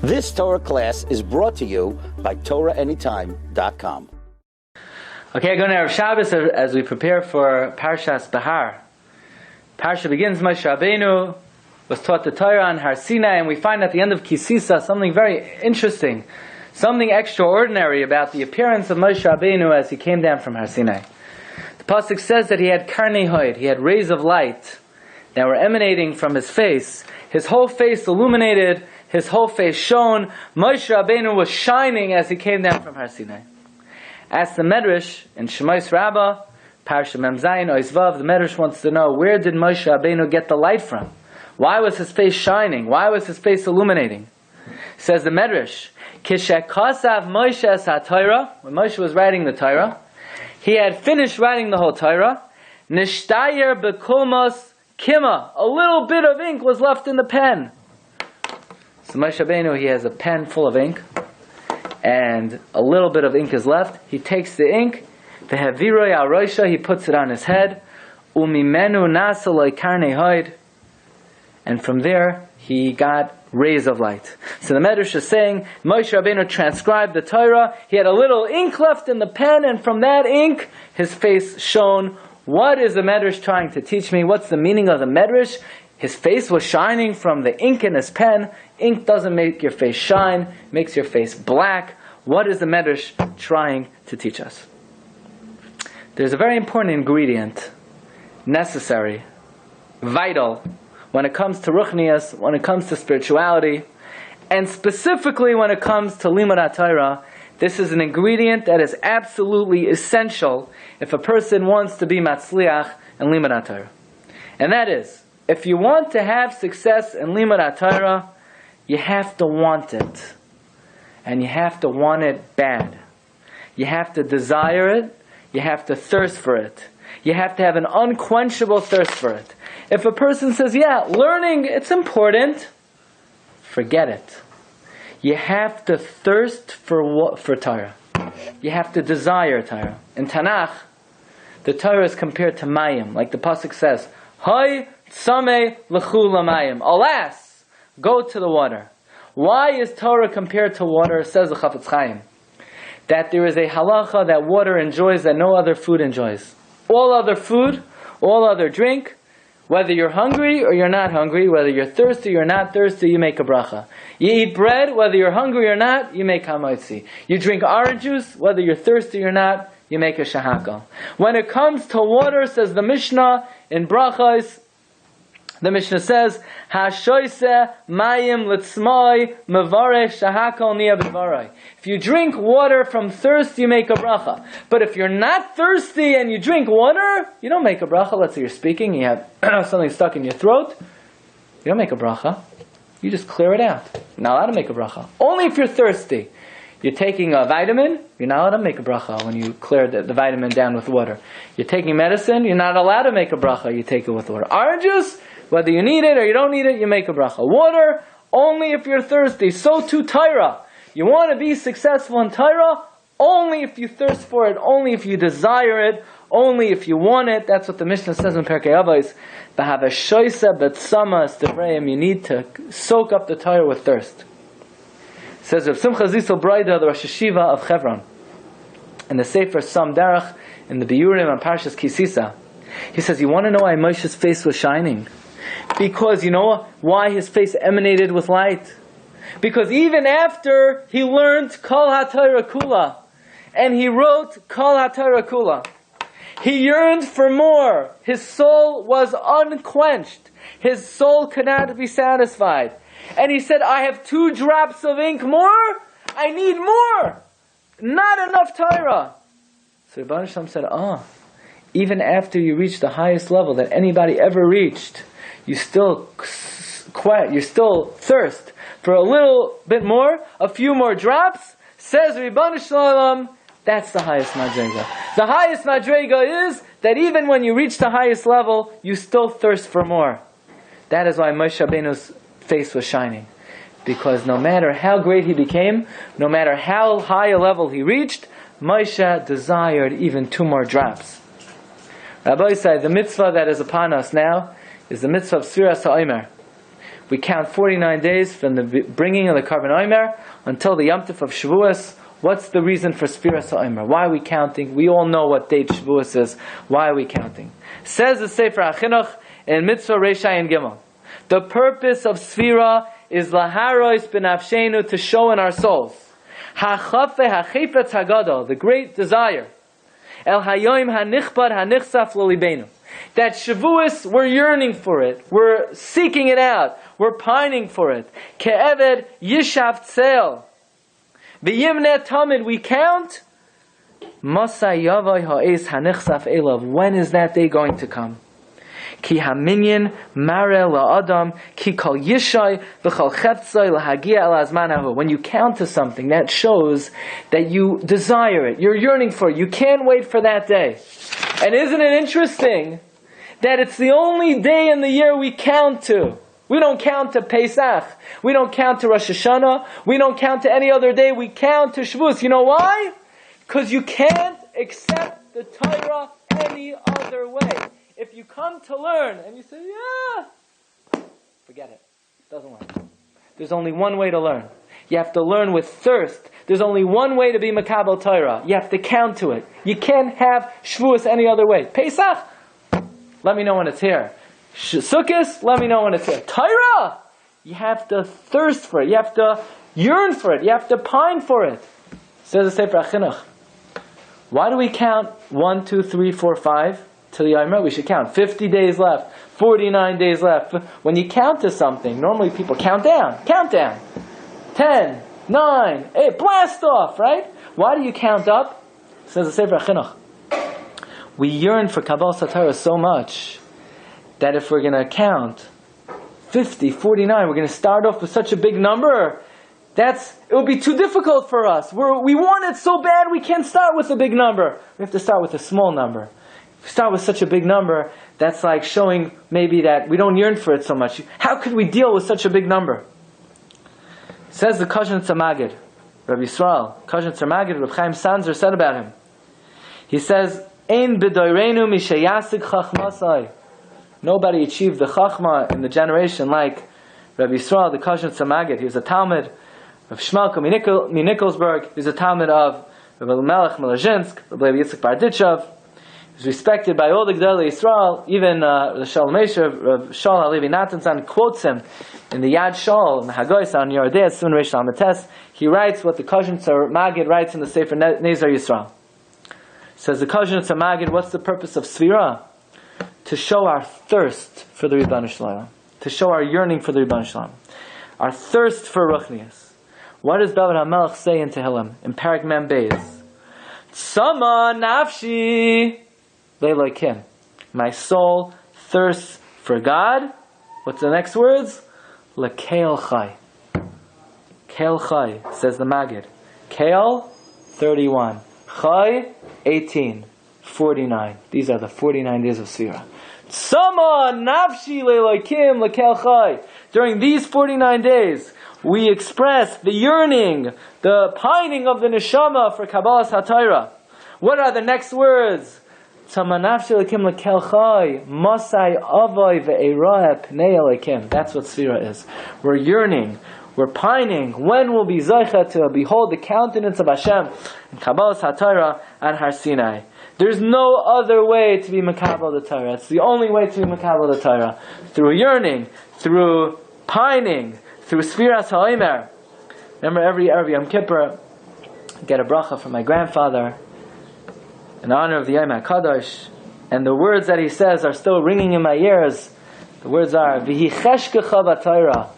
This Torah class is brought to you by TorahAnytime.com. Okay, going to Erev Shabbos as we prepare for Parshas Behar. Parsha begins, Moshe Rabbeinu was taught the Torah on Har Sinai, and we find at the end of Kisisa something very interesting, something extraordinary about the appearance of Moshe Rabbeinu as he came down from Har Sinai. The pasuk says that he had karnei hoid, he had rays of light that were emanating from his face. His whole face illuminated, his whole face shone. Moshe Rabbeinu was shining as he came down from Har Sinai. Ask the Medrash in Shemais Rabbah, Parsha Mem Zayin Ois Vav, the Medrash wants to know, where did Moshe Rabbeinu get the light from? Why was his face shining? Why was his face illuminating? Says the Medrash, Kishek Kasav Moshe Es HaTorah, when Moshe was writing the Torah, he had finished writing the whole Torah, Nishtayer Bekulmos Kima, a little bit of ink was left in the pen. So Moshe Rabbeinu, he has a pen full of ink, and a little bit of ink is left. He takes the ink, the Heviroi al Roisha, he puts it on his head, Umimenu Nasaloi Karnei Hoid, and from there he got rays of light. So the Medrash is saying, Moshe Rabbeinu transcribed the Torah, he had a little ink left in the pen, and from that ink, his face shone. What is the Medrash trying to teach me? What's the meaning of the Medrash? His face was shining from the ink in his pen. Ink doesn't make your face shine, it makes your face black. What is the Medrash trying to teach us? There's a very important ingredient, necessary, vital, when it comes to ruchnias, when it comes to spirituality, and specifically when it comes to limud HaTorah. This is an ingredient that is absolutely essential if a person wants to be matzliach in limud HaTorah. And that is, if you want to have success in limud HaTorah, you have to want it. And you have to want it bad. You have to desire it. You have to thirst for it. You have to have an unquenchable thirst for it. If a person says, yeah, learning, it's important, forget it. You have to thirst for Torah. You have to desire Torah. In Tanakh, the Torah is compared to mayim, like the pasuk says, Hay tzameh lechu lamayim. Alas, go to the water. Why is Torah compared to water? Says the Chafetz Chaim, that there is a halacha that water enjoys that no other food enjoys. All other food, all other drink, whether you're hungry or you're not hungry, whether you're thirsty or not thirsty, you make a bracha. You eat bread, whether you're hungry or not, you make hamaitzi. You drink orange juice, whether you're thirsty or not, you make a shahakal. When it comes to water, says the Mishnah in Brachos, the Mishnah says, "Hashoise mayim litzmai mevarech shahakal niya b'dvarai." If you drink water from thirst, you make a bracha. But if you're not thirsty and you drink water, you don't make a bracha. Let's say you're speaking, you have something stuck in your throat, you don't make a bracha. You just clear it out. You're not allowed to make a bracha. Only if you're thirsty. You're taking a vitamin, you're not allowed to make a bracha when you clear the vitamin down with water. You're taking medicine, you're not allowed to make a bracha, you take it with water. Orange juice, whether you need it or you don't need it, you make a bracha. Water, only if you're thirsty. So too Torah. You want to be successful in Torah, only if you thirst for it, only if you desire it, only if you want it. That's what the Mishnah says in Perkei Avos. You need to soak up the Torah with thirst. It says Rav Simcha Zisel Braida, the Rosh Hashiva of Hebron, in the Sefer Sam Derech, in the Biurim on Parshas Kisisa. He says, you want to know why Moshe's face was shining? Because you know why his face emanated with light? Because even after he learned Kol HaTorah Kula, and he wrote Kol HaTorah Kula, he yearned for more. His soul was unquenched. His soul could not be satisfied. And he said, I have 2 drops of ink more. I need more. Not enough Torah. So Rabbi Shalom said, even after you reach the highest level that anybody ever reached, you still thirst for a little bit more, a few more drops. Says Rabbi Shalom, that's the highest madrega. The highest madrega is that even when you reach the highest level, you still thirst for more. That is why Moshe Rabbeinu's face was shining. Because no matter how great he became, no matter how high a level he reached, Moshe desired even 2 more drops. Rabbi said, the mitzvah that is upon us now is the mitzvah of Sfiras HaOmer. We count 49 days from the bringing of the Karban Omer until the Yom Tov of Shavuos. What's the reason for Sfiras HaOmer? Why are we counting? We all know what date Shavuos is. Why are we counting? Says the Sefer HaChinuch in Mitzvah Reishai and Gimel. The purpose of Sfira is laharois b'nafshenu, to show in our souls. Hachafe hachifetz hagadol, the great desire. El hayoim hanichbad hanichsaf lolibenu. That Shavuos, we're yearning for it. We're seeking it out. We're pining for it. Ke'eved yishav tzel. V'yimne tamid, we count. Masay yavai ha'es hanichsaf elav. When is that day going to come? Ki haminyan mare la'adam ki kol yishai v'chol cheftzai lahagia el azmanahu. When you count to something, that shows that you desire it. You're yearning for it. You can't wait for that day. And isn't it interesting that it's the only day in the year we count to? We don't count to Pesach. We don't count to Rosh Hashanah. We don't count to any other day. We count to Shavuos. You know why? Because you can't accept the Torah any other way. If you come to learn and you say, yeah, forget it. It doesn't work. There's only one way to learn. You have to learn with thirst. There's only one way to be Makabel Torah. You have to count to it. You can't have Shavuos any other way. Pesach, let me know when it's here. Sukkot, let me know when it's here. Torah, you have to thirst for it. You have to yearn for it. You have to pine for it. Says the Sefer HaChinuch. Why do we count 1, 2, 3, 4, 5? Till the Yomer, we should count 50 days left, 49 days left. When you count to something, normally people count down. 10, 9, 8, blast off, right? Why do you count up? Says the Sefer HaChinuch. We yearn for Kabbalah Torah so much that if we're going to count 50, 49, we're going to start off with such a big number, it will be too difficult for us. We want it so bad we can't start with a big number. We have to start with a small number. If we start with such a big number, that's like showing maybe that we don't yearn for it so much. How could we deal with such a big number? Says the Kazhan Tzamagid, Rabbi Yisrael, Kazhan Tzamagid, Reb Chaim Sanzer said about him. He says, Ein b'doreinu mishayasig chachmasai. Nobody achieved the chachma in the generation like Rabbi Yisrael, the Kazhan Tzamagid. He was a Talmud of Shmalka Minikolsburg. He was a Talmud of Rabbi Melech Melazhinsk, Rabbi Yitzchak Barditchev. He was respected by all the Gdolei Yisrael. Even the Shalom Mesher, Shaul HaLevi Natanson, quotes him in the Yad Shaul, in the Hagoyis on Yerodei, Sun Reish Lamates. He writes what the Kazhan Tzamagid writes in the Sefer Nezer Yisrael. Says the Kazhan Tzamagid, what's the purpose of Sfira? To show our thirst for the Rebbeinu Shalom. To show our yearning for the Rebbeinu Shalom. Our thirst for Ruchnius. What does David HaMelech say in Tehillim? In Parak Mem Beis. Tzama nafshi le'elokim. My soul thirsts for God. What's the next words? Le'keil chai. Keil chai, says the Maggid. Keil, 31. Chai, 18. 49. These are the 49 days of Sfira. Tzama nafshi le'elokim le'keil chai. During these 49 days, we express the yearning, the pining of the neshama for Kabbalas HaTorah. What are the next words? Tzama nafshi le'elokim le'keil chai. Masai avai ve'erah pnei elokim. That's what Sfira is. We're yearning. We're pining. When will be Zaycha to behold the countenance of Hashem in Kabbalas HaTorah and Har Sinai? There's no other way to be Makabel the Torah. It's the only way to be Makabel the Torah. Through yearning, through pining, through Sfiras HaOmer. Remember every Yom Kippur, I get a bracha from my grandfather in honor of the Yom HaKadosh, and the words that he says are still ringing in my ears. The words are, V'hi cheshkecha b'Torah.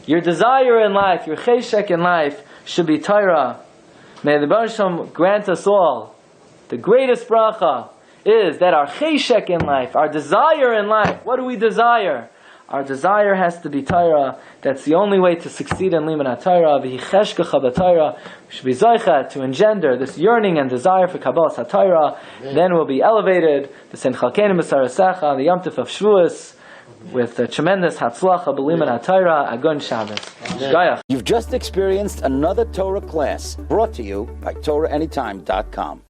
Your desire in life, your cheshek in life should be Torah. May the Baruch Shem grant us all. The greatest bracha is that our cheshek in life, our desire in life, what do we desire? Our desire has to be Torah. That's the only way to succeed in Liman HaTorah. V'hi cheshkecha b'Torah. We should be zoicha to engender this yearning and desire for Kabbalas HaTorah. Then we'll be elevated. The Senchalkeinu B'Sarasecha, the Yom Tov of Shavuos, with the tremendous Hatzlacha B'Liman HaTorah, Agun Shabbos. Shkayach. You've just experienced another Torah class brought to you by TorahAnytime.com.